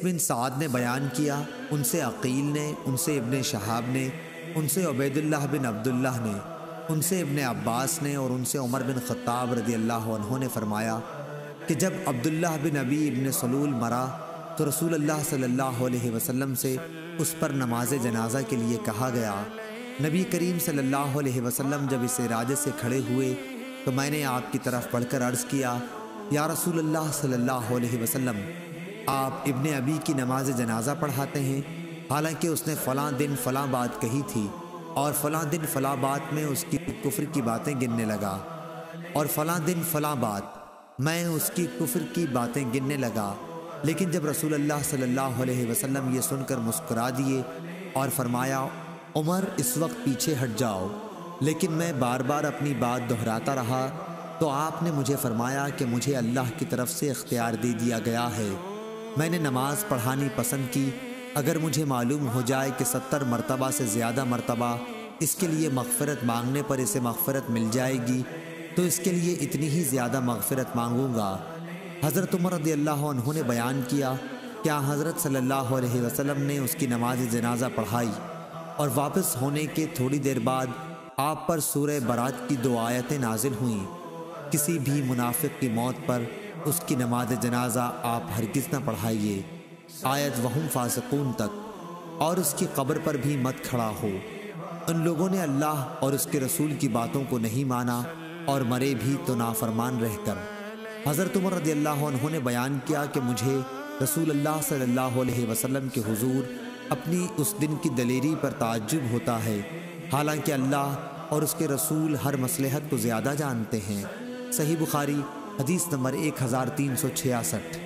بن سعد نے بیان کیا، ان سے عقیل نے، ان سے ابن شہاب نے، ان سے عبید اللہ بن عبداللہ نے، ان سے ابن عباس نے اور ان سے عمر بن خطاب رضی اللہ عنہ نے فرمایا کہ جب عبداللہ بن ابی ابن سلول مرا تو رسول اللہ صلی اللہ علیہ وسلم سے اس پر نماز جنازہ کے لیے کہا گیا۔ نبی کریم صلی اللہ علیہ وسلم جب اس ارادے سے کھڑے ہوئے تو میں نے آپ کی طرف بڑھ کر عرض کیا، یا رسول اللہ صلی اللہ علیہ وسلم، آپ ابن ابی کی نماز جنازہ پڑھاتے ہیں، حالانکہ اس نے فلاں دن فلاں بات کہی تھی اور فلاں دن فلاں بات میں اس کی کفر کی باتیں گننے لگا، اور فلاں دن فلاں بات میں اس کی کفر کی باتیں گننے لگا۔ لیکن جب رسول اللہ صلی اللہ علیہ وسلم یہ سن کر مسکرا دیے اور فرمایا، عمر اس وقت پیچھے ہٹ جاؤ، لیکن میں بار بار اپنی بات دہراتا رہا تو آپ نے مجھے فرمایا کہ مجھے اللہ کی طرف سے اختیار دے دیا گیا ہے، میں نے نماز پڑھانی پسند کی، اگر مجھے معلوم ہو جائے کہ 70 مرتبہ سے زیادہ مرتبہ اس کے لیے مغفرت مانگنے پر اسے مغفرت مل جائے گی تو اس کے لیے اتنی ہی زیادہ مغفرت مانگوں گا۔ حضرت عمر رضی اللہ عنہ نے بیان کیا کہ حضرت صلی اللہ علیہ وسلم نے اس کی نماز جنازہ پڑھائی اور واپس ہونے کے تھوڑی دیر بعد آپ پر سورہ برات کی 2 آیتیں نازل ہوئیں، کسی بھی منافق کی موت پر اس کی نماز جنازہ آپ ہرگز نہ پڑھائیے، آیت وہم فاسقون تک، اور اس کی قبر پر بھی مت کھڑا ہو۔ ان لوگوں نے اللہ اور اس کے رسول کی باتوں کو نہیں مانا اور مرے بھی تو نافرمان رہ کر۔ حضرت عمر رضی اللہ عنہ نے بیان کیا کہ مجھے رسول اللہ صلی اللہ علیہ وسلم کے حضور اپنی اس دن کی دلیری پر تعجب ہوتا ہے، حالانکہ اللہ اور اس کے رسول ہر مصلحت کو زیادہ جانتے ہیں۔ صحیح بخاری حدیث نمبر 1366۔